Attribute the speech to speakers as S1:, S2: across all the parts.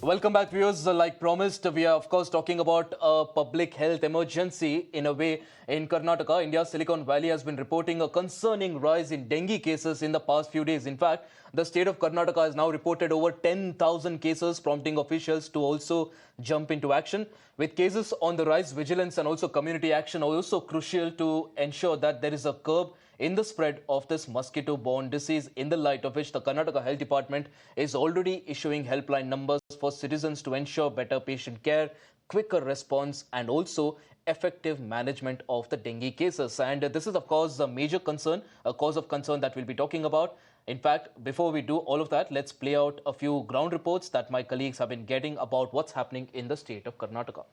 S1: Welcome back, viewers. Like promised, we are of course talking about a public health emergency in a way in Karnataka. India's Silicon Valley has been reporting a concerning rise in dengue cases in the past few days. In fact, the state of Karnataka has now reported over 10,000 cases, prompting officials to also jump into action. With cases on the rise, vigilance and also community action are also crucial to ensure that there is a curb in the spread of this mosquito-borne disease, in the light of which the Karnataka Health Department is already issuing helpline numbers for citizens to ensure better patient care, quicker response and also effective management of the dengue cases. And this is of course a major concern, a cause of concern that we'll be talking about. In fact, before we do all of that, let's play out a few ground reports that my colleagues have been getting about what's happening in the state of Karnataka.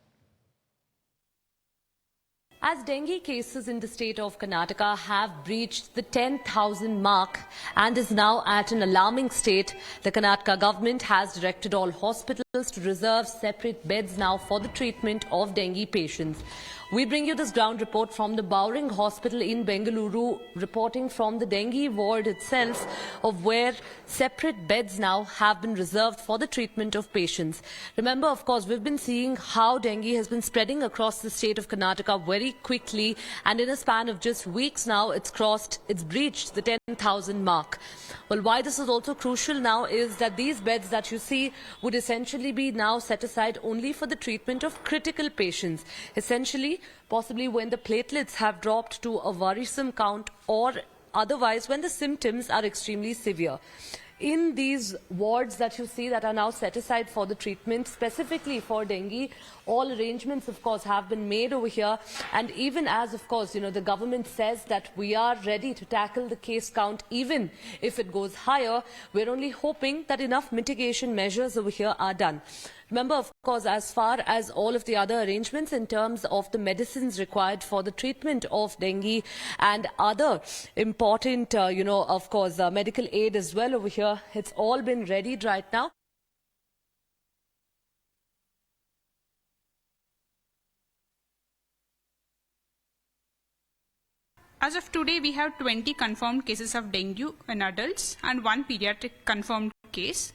S2: As dengue cases in the state of Karnataka have breached the 10,000 mark and is now at an alarming state, the Karnataka government has directed all hospitals to reserve separate beds now for the treatment of dengue patients. We bring you this ground report from the Bowring Hospital in Bengaluru, reporting from the dengue ward itself, of where separate beds now have been reserved for the treatment of patients. Remember, of course, we've been seeing how dengue has been spreading across the state of Karnataka very quickly, and in a span of just weeks now, it's breached the 10,000 mark. Well, why this is also crucial now is that these beds that you see would essentially be now set aside only for the treatment of critical patients. Essentially, possibly when the platelets have dropped to a worrisome count, or otherwise when the symptoms are extremely severe. In these wards that you see that are now set aside for the treatment, specifically for dengue, all arrangements, of course, have been made over here. And even as, of course, the government says that we are ready to tackle the case count, even if it goes higher, we're only hoping that enough mitigation measures over here are done. Remember, of course, as far as all of the other arrangements in terms of the medicines required for the treatment of dengue and other important, of course, medical aid as well over here, it's all been readied right now.
S3: As of today, we have 20 confirmed cases of dengue in adults and one pediatric confirmed case.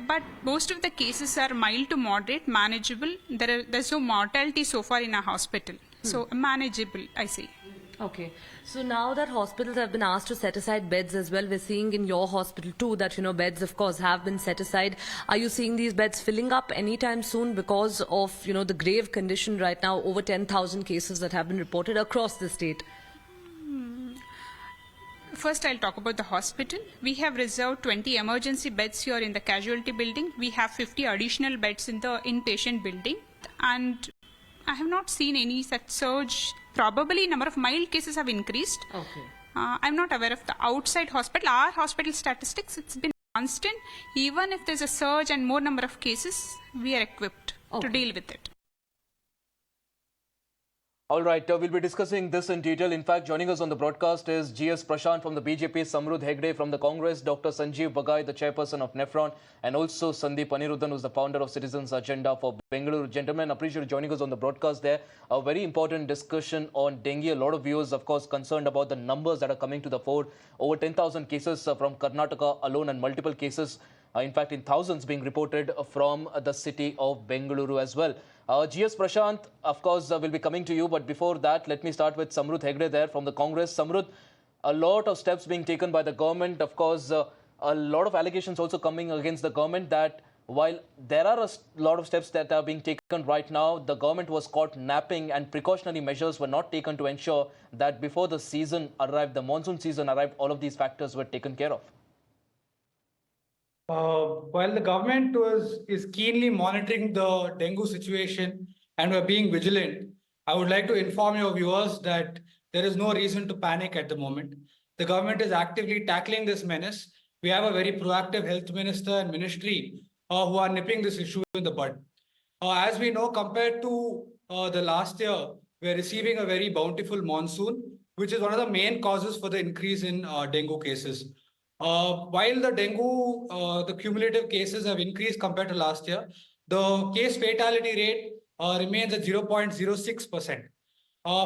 S3: But most of the cases are mild to moderate, manageable. There's no mortality so far in a hospital. So manageable, I say.
S2: Okay. So now that hospitals have been asked to set aside beds as well, we're seeing in your hospital too that, beds, of course, have been set aside. Are you seeing these beds filling up anytime soon because of, the grave condition right now, over 10,000 cases that have been reported across the state?
S3: First, I'll talk about the hospital. We have reserved 20 emergency beds here in the casualty building. We have 50 additional beds in the inpatient building. And I have not seen any such surge. Probably number of mild cases have increased.
S2: Okay.
S3: I'm not aware of the outside hospital. Our hospital statistics, it's been constant. Even if there's a surge and more number of cases, we are equipped to deal with it.
S1: All right, we'll be discussing this in detail. In fact, joining us on the broadcast is GS Prashant from the BJP, Samrudh Hegde from the Congress, Dr. Sanjeev Bagai, the chairperson of Nephron, and also Sandeep Anirudhan, who's the founder of Citizens Agenda for Bengaluru. Gentlemen, appreciate you joining us on the broadcast there. A very important discussion on dengue. A lot of viewers, of course, concerned about the numbers that are coming to the fore. Over 10,000 cases from Karnataka alone, and multiple cases, in fact, in thousands being reported from the city of Bengaluru as well. GS Prashant, of course, will be coming to you. But before that, let me start with Samrudh Hegde there from the Congress. Samrudh, a lot of steps being taken by the government. Of course, a lot of allegations also coming against the government that while there are a lot of steps that are being taken right now, the government was caught napping and precautionary measures were not taken to ensure that before the season arrived, the monsoon season arrived, all of these factors were taken care of.
S4: While the government is keenly monitoring the dengue situation and we're being vigilant, I would like to inform your viewers that there is no reason to panic at the moment. The government is actively tackling this menace. We have a very proactive health minister and ministry who are nipping this issue in the bud. As we know, compared to the last year, we're receiving a very bountiful monsoon, which is one of the main causes for the increase in dengue cases. While the dengue, the cumulative cases have increased compared to last year, the case fatality rate remains at 0.06%.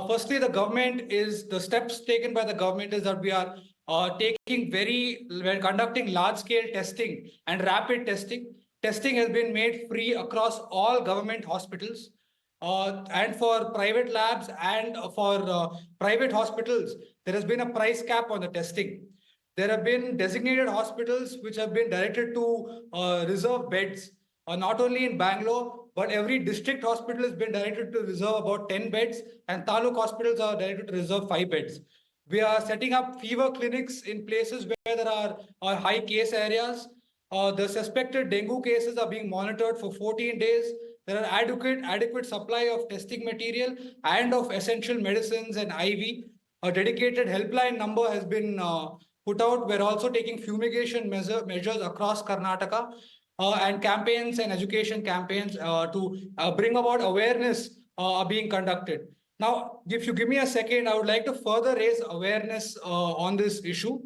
S4: Firstly, the steps taken by the government is that we are we're conducting large-scale testing and rapid testing testing has been made free across all government hospitals. And for private labs and for private hospitals, there has been a price cap on the testing. There have been designated hospitals which have been directed to reserve beds, not only in Bangalore, but every district hospital has been directed to reserve about 10 beds, and taluk hospitals are directed to reserve 5 beds. We are setting up fever clinics in places where there are high case areas. The suspected dengue cases are being monitored for 14 days. There are adequate supply of testing material and of essential medicines and IV. A dedicated helpline number has been put out. We're also taking fumigation measures across Karnataka, and campaigns and education campaigns to bring about awareness are being conducted. Now, if you give me a second, I would like to further raise awareness on this issue.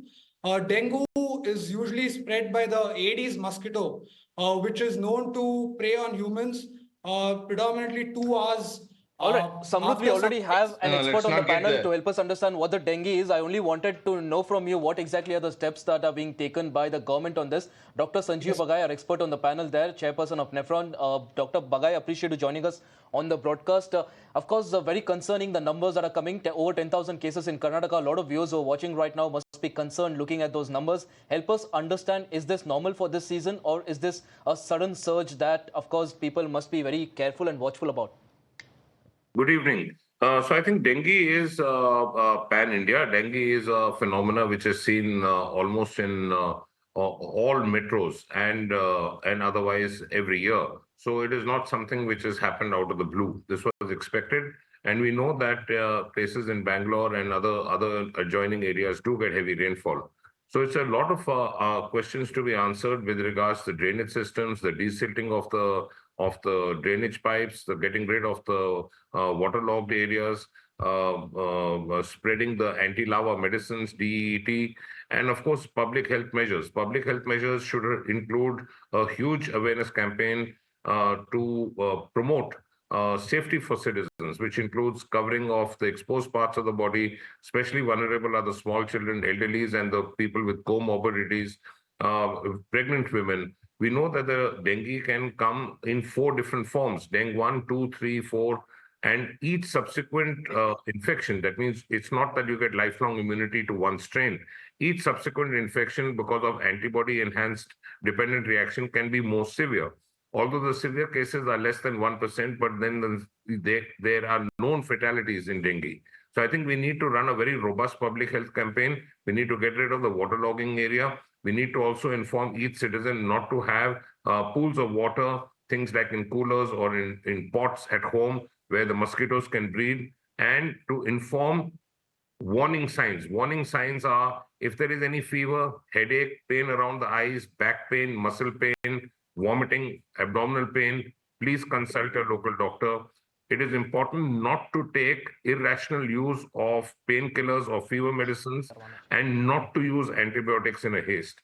S4: Dengue is usually spread by the Aedes mosquito, which is known to prey on humans predominantly 2 hours.
S1: All right, Samrudh, we
S4: After
S1: already have an expert
S5: let's
S1: on the
S5: not get
S1: panel
S5: there.
S1: to help us understand what the dengue is. I only wanted to know from you what exactly are the steps that are being taken by the government on this. Dr. Sanjeev Bagai, our expert on the panel there, chairperson of Nephron. Dr. Bagai, appreciate you joining us on the broadcast. Of course, very concerning the numbers that are coming, over 10,000 cases in Karnataka. A lot of viewers who are watching right now must be concerned looking at those numbers. Help us understand, is this normal for this season, or is this a sudden surge that, of course, people must be very careful and watchful about?
S6: Good evening. So I think dengue is pan-India. Dengue is a phenomena which is seen almost in all metros and otherwise every year. So it is not something which has happened out of the blue. This was expected, and we know that places in Bangalore and other adjoining areas do get heavy rainfall. So it's a lot of questions to be answered with regards to drainage systems, the desilting of the drainage pipes, the getting rid of the waterlogged areas, spreading the anti-lava medicines, DEET, and of course, public health measures. Public health measures should include a huge awareness campaign to promote safety for citizens, which includes covering of the exposed parts of the body. Especially vulnerable are the small children, elderlies, and the people with comorbidities, pregnant women. We know that the dengue can come in 4 different forms: dengue 1, 2, 3, 4, and each subsequent infection. That means it's not that you get lifelong immunity to one strain. Each subsequent infection, because of antibody-enhanced dependent reaction, can be more severe. Although the severe cases are less than 1%, but then there are known fatalities in dengue. So I think we need to run a very robust public health campaign. We need to get rid of the waterlogging area. We need to also inform each citizen not to have pools of water, things like in coolers or in pots at home where the mosquitoes can breed, and to inform warning signs. Warning signs are if there is any fever, headache, pain around the eyes, back pain, muscle pain, vomiting, abdominal pain, please consult a local doctor. It is important not to take irrational use of painkillers or fever medicines and not to use antibiotics in a haste.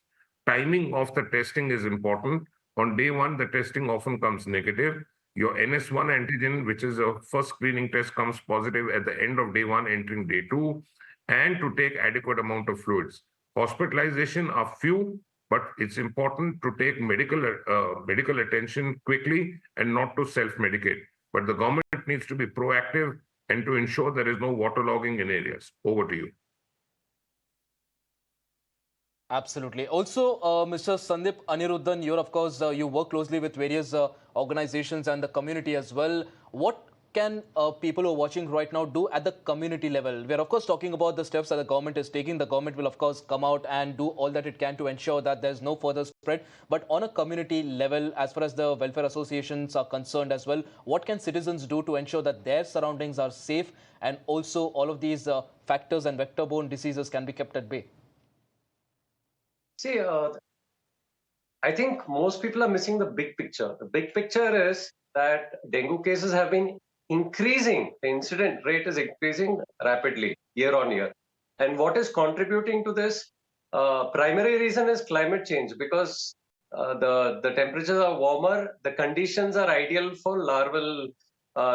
S6: Timing of the testing is important. On day 1, the testing often comes negative. Your NS1 antigen, which is a first screening test, comes positive at the end of day 1, entering day 2, and to take adequate amount of fluids. Hospitalization are few, but it's important to take medical attention quickly and not to self-medicate. But the government needs to be proactive and to ensure there is no waterlogging in areas. Over to you.
S1: Absolutely. Also, Mr. Sandeep Aniruddhan, you're of course, you work closely with various organizations and the community as well. What can people who are watching right now do at the community level? We're of course talking about the steps that the government is taking. The government will of course come out and do all that it can to ensure that there's no further spread. But on a community level, as far as the welfare associations are concerned as well, what can citizens do to ensure that their surroundings are safe and also all of these factors and vector-borne diseases can be kept at bay?
S7: See, I think most people are missing the big picture. The big picture is that dengue cases have been increasing. The incident rate is increasing rapidly year on year. And what is contributing to this? Primary reason is climate change, because the temperatures are warmer. The conditions are ideal for larval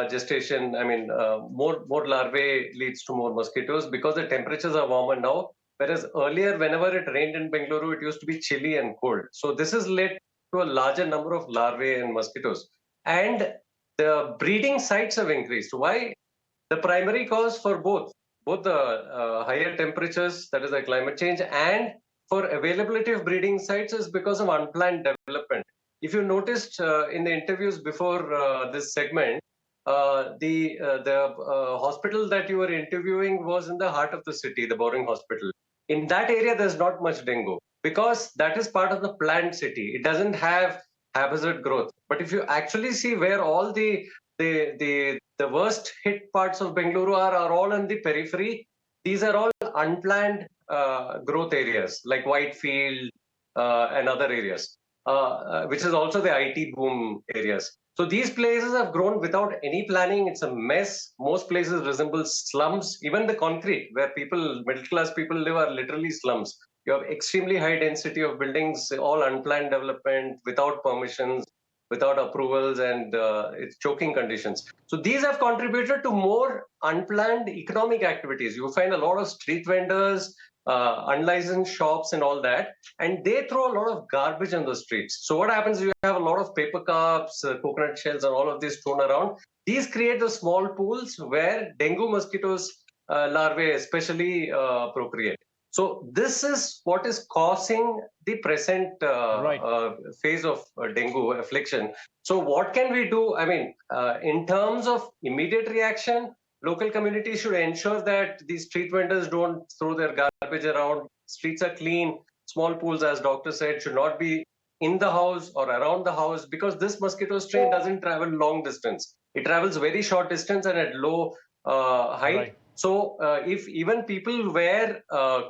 S7: gestation. I mean, more larvae leads to more mosquitoes because the temperatures are warmer now. Whereas earlier, whenever it rained in Bengaluru, it used to be chilly and cold. So this has led to a larger number of larvae and mosquitoes. And the breeding sites have increased. Why? The primary cause for both the higher temperatures, that is the climate change, and for availability of breeding sites is because of unplanned development. If you noticed in the interviews before this segment, the hospital that you were interviewing was in the heart of the city, the Boring Hospital. In that area, there's not much dengue because that is part of the planned city. It doesn't have haphazard growth. But if you actually see where all the worst hit parts of Bengaluru are all in the periphery, these are all unplanned growth areas like Whitefield and other areas, which is also the IT boom areas. So these places have grown without any planning. It's a mess. Most places resemble slums. Even the concrete where people, middle class people live, are literally slums. You have extremely high density of buildings, all unplanned development, without permissions, without approvals, and it's choking conditions. So these have contributed to more unplanned economic activities. You find a lot of street vendors, unlicensed shops and all that, and they throw a lot of garbage on the streets. So what happens, you have a lot of paper cups, coconut shells and all of this thrown around. These create the small pools where dengue mosquitoes larvae especially procreate. So this is what is causing the present phase of dengue affliction. So what can we do? I mean, in terms of immediate reaction, local communities should ensure that these street vendors don't throw their garbage around. Streets are clean. Small pools, as doctor said, should not be in the house or around the house because this mosquito strain doesn't travel long distance. It travels very short distance and at low height.
S1: Right.
S7: So if even people wear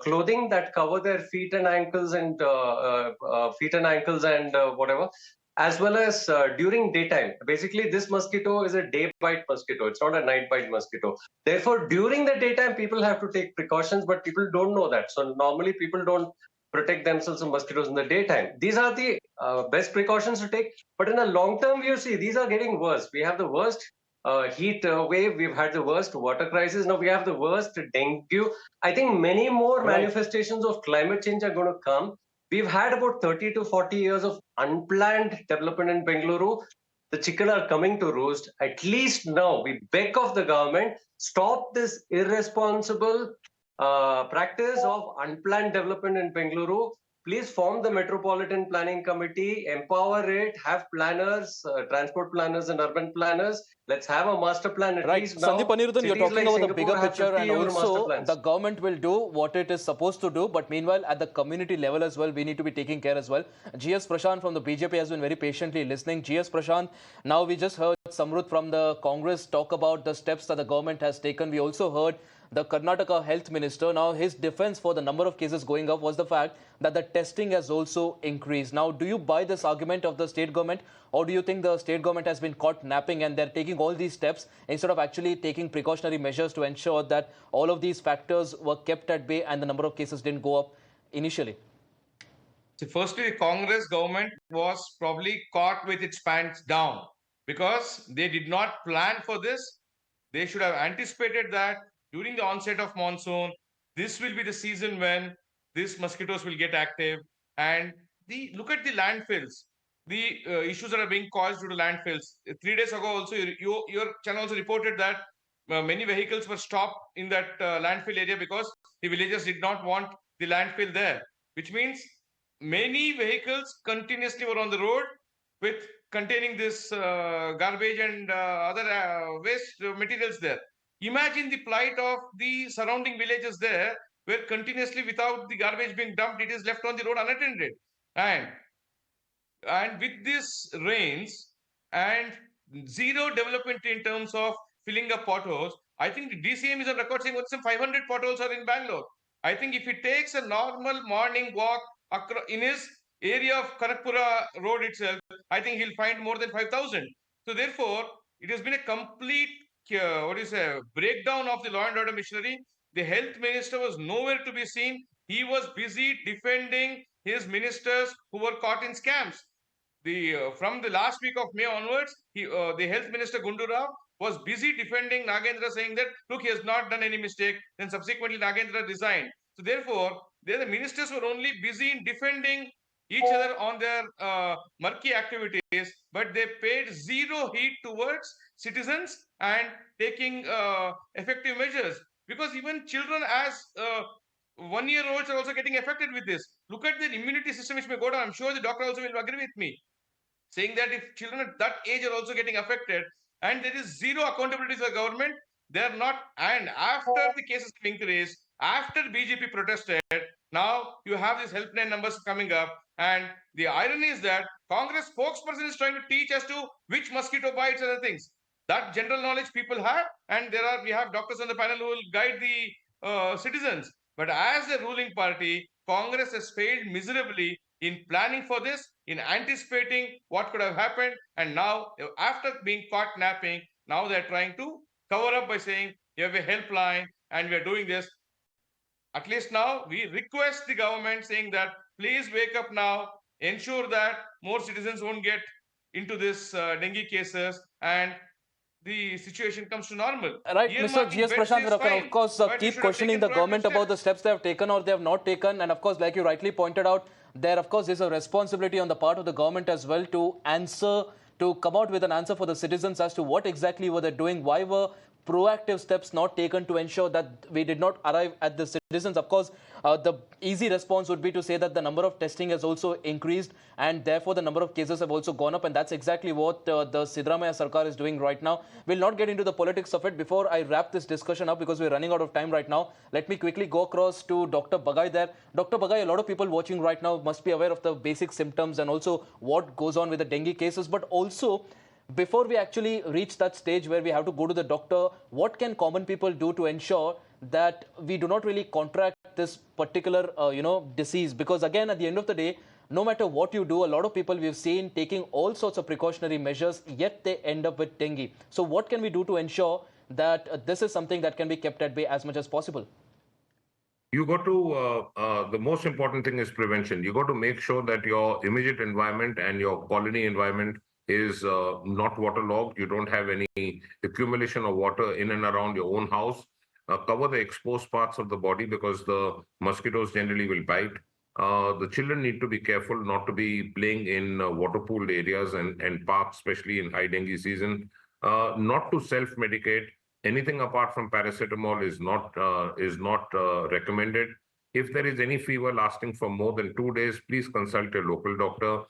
S7: clothing that cover their feet and ankles and whatever, as well as during daytime. Basically, this mosquito is a day bite mosquito. It's not a night bite mosquito. Therefore, during the daytime, people have to take precautions, but people don't know that. So normally people don't protect themselves from mosquitoes in the daytime. These are the best precautions to take. But in a long-term view, see, these are getting worse. We have the worst heat wave. We've had the worst water crisis. Now we have the worst dengue. I think many more manifestations of climate change are going to come. We've had about 30 to 40 years of unplanned development in Bengaluru. The chicken are coming to roost. At least now we beg of the government, stop this irresponsible practice of unplanned development in Bengaluru. Please form the Metropolitan Planning Committee, empower it, have planners, transport planners and urban planners. Let's have a master plan at least now.
S1: Sandeep Anirudhan, you're
S7: Cities
S1: talking
S7: like
S1: about the
S7: Singapore
S1: bigger
S7: have
S1: picture, and
S7: 50-year master
S1: also
S7: plans.
S1: the government will do what it is supposed to do. But meanwhile, at the community level as well, we need to be taking care as well. GS Prashant from the BJP has been very patiently listening. GS Prashant, now we just heard Samrudh from the Congress talk about the steps that the government has taken. We also heard the Karnataka health minister. Now, his defense for the number of cases going up was the fact that the testing has also increased. Now, do you buy this argument of the state government, or do you think the state government has been caught napping and they're taking all these steps instead of actually taking precautionary measures to ensure that all of these factors were kept at bay and the number of cases didn't go up initially?
S5: So firstly, the Congress government was probably caught with its pants down because they did not plan for this. They should have anticipated that during the onset of monsoon, this will be the season when these mosquitoes will get active. And look at the landfills, the issues that are being caused due to landfills. 3 days ago, also your channel also reported that many vehicles were stopped in that landfill area because the villagers did not want the landfill there, which means many vehicles continuously were on the road with containing this garbage and other waste materials there. Imagine the plight of the surrounding villages there, where continuously without the garbage being dumped, it is left on the road unattended. And with this rains and zero development in terms of filling up potholes, I think the DCM is on record saying some 500 potholes are in Bangalore. I think if he takes a normal morning walk in his area of Kanakpura road itself, I think he'll find more than 5,000. So therefore, it has been a complete breakdown of the law and order machinery. The health minister was nowhere to be seen. He was busy defending his ministers who were caught in scams. From the last week of May onwards, the health minister Gundurao was busy defending Nagendra, saying that look, he has not done any mistake. Then subsequently Nagendra resigned. So therefore, the ministers were only busy in defending each other on their murky activities, but they paid zero heed towards citizens and taking effective measures. Because even children as 1 year olds are also getting affected with this. Look at their immunity system, which may go down. I'm sure the doctor also will agree with me, saying that if children at that age are also getting affected and there is zero accountability for the government, they're not. And after the cases increased, after BJP protested, now you have these helpline numbers coming up. And the irony is that Congress spokesperson is trying to teach us to which mosquito bites and other things. That general knowledge people have, and we have doctors on the panel who will guide the citizens. But as the ruling party, Congress has failed miserably in planning for this, in anticipating what could have happened, and now, after being caught napping, now they're trying to cover up by saying you have a helpline and we are doing this. At least now we request the government saying that please wake up now, ensure that more citizens won't get into this dengue cases and the situation comes to normal.
S1: Right, Mr.
S5: Earmarking
S1: G.S.
S5: beds
S1: Prashant,
S5: is
S1: we can
S5: fine,
S1: of course
S5: but you
S1: keep
S5: should have
S1: questioning
S5: taken
S1: the
S5: proactive
S1: government about the
S5: steps.
S1: steps they have taken or they have not taken. And of course, like you rightly pointed out, there of course is a responsibility on the part of the government as well to answer, to come out with an answer for the citizens as to what exactly were they doing, why were proactive steps not taken to ensure that we did not arrive at the citizens. Of course, the easy response would be to say that the number of testing has also increased and therefore the number of cases have also gone up, and that's exactly what the Siddaramaiah Sarkar is doing right now. We'll not get into the politics of it. Before I wrap this discussion up, because we're running out of time right now, let me quickly go across to Dr. Bagai there. Dr. Bagai, a lot of people watching right now must be aware of the basic symptoms and also what goes on with the dengue cases, but also before we actually reach that stage where we have to go to the doctor, what can common people do to ensure that we do not really contract this particular, disease? Because again, at the end of the day, no matter what you do, a lot of people we've seen taking all sorts of precautionary measures, yet they end up with dengue. So what can we do to ensure that this is something that can be kept at bay as much as possible?
S6: You got to, the most important thing is prevention. You got to make sure that your immediate environment and your colony environment is not waterlogged. You don't have any accumulation of water in and around your own house. Cover the exposed parts of the body because the mosquitoes generally will bite. The children need to be careful not to be playing in water-pooled areas and parks, especially in high dengue season. Not to self-medicate. Anything apart from paracetamol is not recommended. If there is any fever lasting for more than 2 days, please consult your local doctor.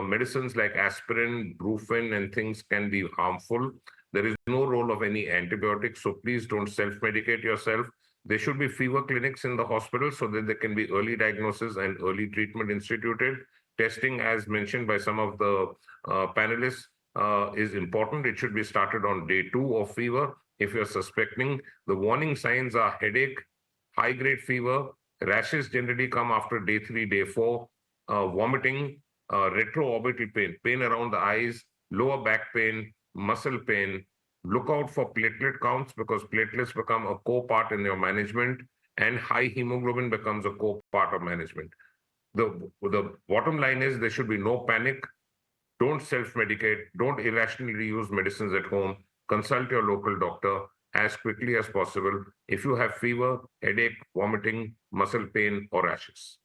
S6: Medicines like aspirin, brufen, and things can be harmful. There is no role of any antibiotics, so please don't self-medicate yourself. There should be fever clinics in the hospital so that there can be early diagnosis and early treatment instituted. Testing, as mentioned by some of the panelists, is important. It should be started on day 2 of fever. If you're suspecting, the warning signs are headache, high-grade fever, rashes generally come after day 3, day 4, vomiting, retroorbital pain, pain around the eyes, lower back pain, muscle pain. Look out for platelet counts because platelets become a core part in your management and high hemoglobin becomes a core part of management. The bottom line is there should be no panic. Don't self-medicate. Don't irrationally use medicines at home. Consult your local doctor as quickly as possible if you have fever, headache, vomiting, muscle pain, or rashes.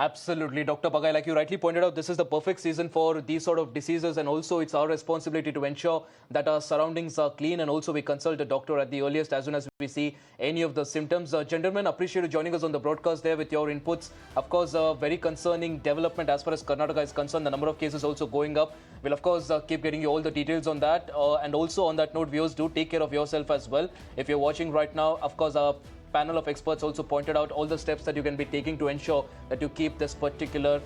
S1: Absolutely, Dr. Bagai, like you rightly pointed out, this is the perfect season for these sort of diseases, and also it's our responsibility to ensure that our surroundings are clean, and also we consult a doctor at the earliest as soon as we see any of the symptoms. Gentlemen, appreciate you joining us on the broadcast there with your inputs. Of course, a very concerning development as far as Karnataka is concerned, the number of cases also going up. We'll of course keep getting you all the details on that. And also on that note, viewers, do take care of yourself as well. If you're watching right now, of course, our panel of experts also pointed out all the steps that you can be taking to ensure that you keep this particular